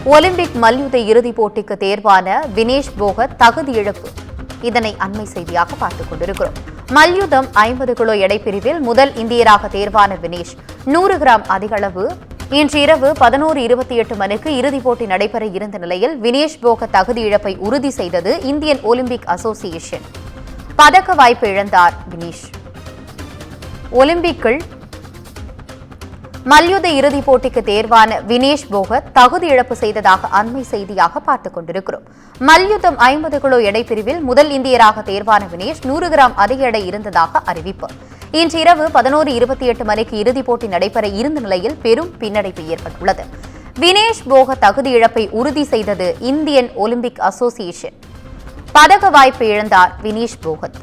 Olympic மல்யுத்த இறுதிப் போட்டிக்கு தேர்வான வினேஷ் போகத் தகுதி இழப்பு. இதனை அண்மை செய்தியாக பார்த்துக் கொண்டிருக்கிறோம். மல்யுத்தம் 50 கிலோ எடை பிரிவில் முதல் இந்தியராக தேர்வான வினேஷ் 100 கிராம் அதிகளவு இன்று இரவு 11:28 மணிக்கு இறுதிப் போட்டி நடைபெற இருந்த நிலையில் வினேஷ் போகத் தகுதி இழப்பை உறுதி செய்தது இந்தியன் ஒலிம்பிக் அசோசியேஷன். பதக்க வாய்ப்பு இழந்தார் வினேஷ். ஒலிம்பிக்கில் மல்யுத்த இறுதிப் போட்டிக்கு தேர்வான வினேஷ் போகத் தகுதி இழப்பு செய்ததாக அண்மை செய்தியாக பார்த்துக் கொண்டிருக்கிறோம். மல்யுத்தம் 50 கிலோ எடை பிரிவில் முதல் இந்தியராக தேர்வான வினேஷ் 100 கிராம் அதிக எடை இருந்ததாக அறிவிப்பு. இன்று இரவு 11:28 மணிக்கு இறுதிப் போட்டி நடைபெற இருந்த நிலையில் பெரும் பின்னடைவு ஏற்பட்டுள்ளது. வினேஷ் போகத் தகுதி இழப்பை உறுதி செய்தது இந்தியன் ஒலிம்பிக் அசோசியேஷன். பதக்க வாய்ப்பு இழந்தார் வினேஷ் போகத்.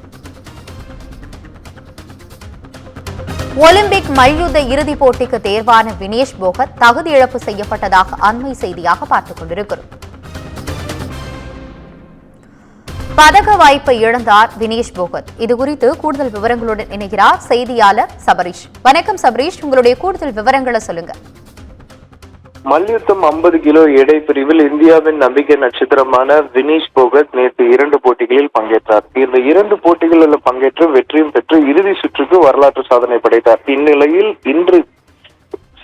ஒலிம்பிக் மல்யுத்த இறுதிப் போட்டிக்கு தேர்வான வினேஷ் போகத் தகுதி இழப்பு செய்யப்பட்டதாக அண்மை செய்தியாக பார்த்துக் கொண்டிருக்கிறோம். பதக்க வாய்ப்பை இழந்தார் வினேஷ் போகத். இதுகுறித்து கூடுதல் விவரங்களுடன் இணைகிறார் செய்தியாளர் சபரீஷ். வணக்கம் சபரீஷ், உங்களுடைய கூடுதல் விவரங்களை சொல்லுங்க. மல்யுத்தம் 50 கிலோ எடை பிரிவில் இந்தியாவின் நம்பிக்கை நட்சத்திரமான வினேஷ் போகத் நேற்று 2 போட்டிகளில் பங்கேற்றார். இந்த 2 போட்டிகளில் பங்கேற்று வெற்றியும் பெற்று இறுதி சுற்றுக்கு வரலாற்று சாதனை படைத்தார். இந்நிலையில் இன்று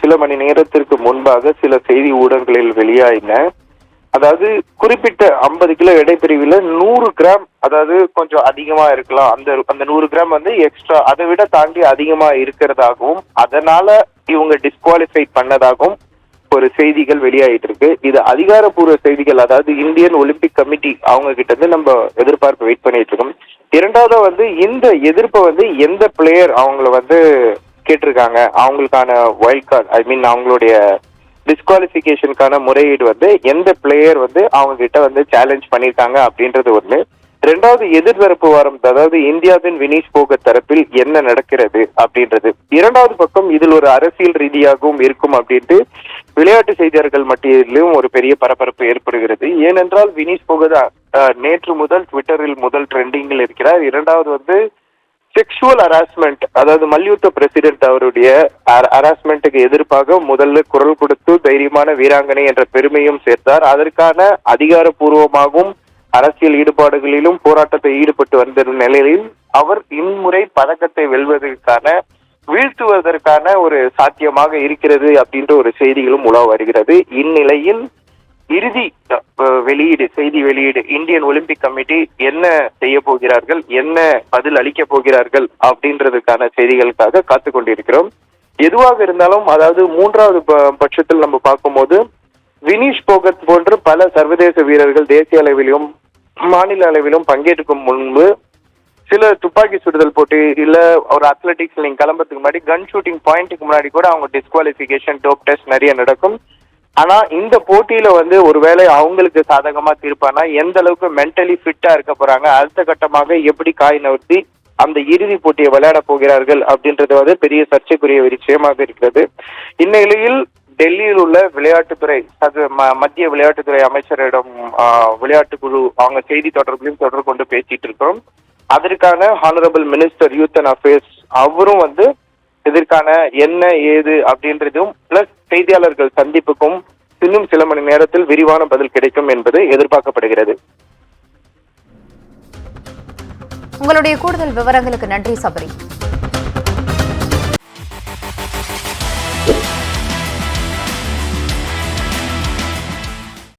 சில மணி நேரத்திற்கு முன்பாக சில செய்தி ஊடகங்களில் வெளியாயின. அதாவது குறிப்பிட்ட 50 கிலோ எடை பிரிவில் 100 கிராம், அதாவது கொஞ்சம் அதிகமா இருக்கலாம், அந்த 100 கிராம் எக்ஸ்ட்ரா, அதை விட தாண்டி அதிகமா இருக்கிறதாகவும் அதனால இவங்க டிஸ்குவாலிஃபை பண்ணதாகவும் ஒரு செய்திகள் வெளியாயிட்டு இருக்கு. இது அதிகாரப்பூர்வ செய்திகள், அதாவது இந்தியன் ஒலிம்பிக் கமிட்டி அவங்க கிட்ட இருந்து நம்ம எதிர்பார்ப்பு வெயிட் பண்ணிட்டு இருக்கோம். இரண்டாவது இந்த எதிர்ப்பை எந்த பிளேயர் அவங்கள கேட்டிருக்காங்க, அவங்களுக்கான வைல்ட் கார்டு, ஐ மீன் அவங்களுடைய டிஸ்குவாலிஃபிகேஷனுக்கான முறையீடு எந்த பிளேயர் அவங்க கிட்ட சேலஞ்ச் பண்ணிருக்காங்க அப்படின்றது ஒண்ணு. இரண்டாவது எதிர்தரப்பு வாரம், அதாவது இந்தியாவின் வினேஷ் போகத் தரப்பில் என்ன நடக்கிறது அப்படின்றது. இரண்டாவது பக்கம் இதில் ஒரு அரசியல் ரீதியாகவும் இருக்கும் அப்படின்ட்டு விளையாட்டு செய்தியாளர்கள் மத்தியிலும் ஒரு பெரிய பரபரப்பு ஏற்படுகிறது. ஏனென்றால் வினேஷ் போகத் நேற்று முதல் ட்விட்டரில் முதல் ட்ரெண்டிங்கில் இருக்கிறார். இரண்டாவது செக்ஷுவல் ஹராஸ்மெண்ட், அதாவது மல்யுத்த பிரசிடென்ட் அவருடைய ஹராஸ்மெண்ட்டுக்கு எதிர்ப்பாக முதல்ல குரல் கொடுத்து தைரியமான வீராங்கனை என்ற பெருமையும் சேர்த்தார். அதற்கான அதிகாரப்பூர்வமாகவும் அரசியல் ஈடுபாடுகளிலும் போராட்டத்தை ஈடுபட்டு வந்த நிலையில் அவர் இம்முறை பதக்கத்தை வீழ்த்துவதற்கான ஒரு சாத்தியமாக இருக்கிறது அப்படின்ற ஒரு செய்திகளும் உலா வருகிறது. இந்நிலையில் இறுதி செய்தி வெளியீடு இந்தியன் ஒலிம்பிக் கமிட்டி என்ன செய்ய போகிறார்கள், என்ன பதில் அளிக்க போகிறார்கள் அப்படின்றதுக்கான செய்திகளுக்காக காத்து கொண்டிருக்கிறோம். எதுவாக இருந்தாலும், அதாவது மூன்றாவது பட்சத்தில் நம்ம பார்க்கும்போது வினேஷ் போகத் போன்று பல சர்வதேச வீரர்கள் தேசிய அளவிலும் மாநில அளவிலும் பங்கேற்கும் முன்பு சில துப்பாக்கி சுடுதல் போட்டி இல்ல ஒரு அத்லெட்டிக்ஸ் நீங்க கிளம்புறதுக்கு முன்னாடி கன் ஷூட்டிங் பாயிண்ட்டுக்கு முன்னாடி கூட அவங்க டிஸ்குவாலிஃபிகேஷன் டோப் டெஸ்ட் நிறைய நடக்கும். ஆனா இந்த போட்டியில ஒருவேளை அவங்களுக்கு சாதகமா தீர்ப்பானா எந்த அளவுக்கு மென்டலி ஃபிட்டா இருக்க போறாங்க, அடுத்த கட்டமாக எப்படி காய் நகர்த்தி அந்த இறுதி போட்டியை விளையாட போகிறார்கள் அப்படின்றது பெரிய சர்ச்சைக்குரிய விஷயமாக இருக்கிறது. இந்நிலையில் டெல்லியில் உள்ள விளையாட்டுத்துறை மத்திய விளையாட்டுத்துறை அமைச்சரிடம் விளையாட்டு குழு அவங்க செய்தி தொடர்புலையும் தொடர்பு கொண்டு பேசிட்டு இருக்கிறோம். அதற்கான honourable minister youth and affairs அவரும் இதற்கான என்ன ஏது அப்படின்றதும் பிளஸ் செய்தியாளர்கள் சந்திப்புக்கும் இன்னும் சில மணி நேரத்தில் விரிவான பதில் கிடைக்கும் என்பது எதிர்பார்க்கப்படுகிறது. உங்களுடைய கூடுதல் விவரங்களுக்கு நன்றி சபரி.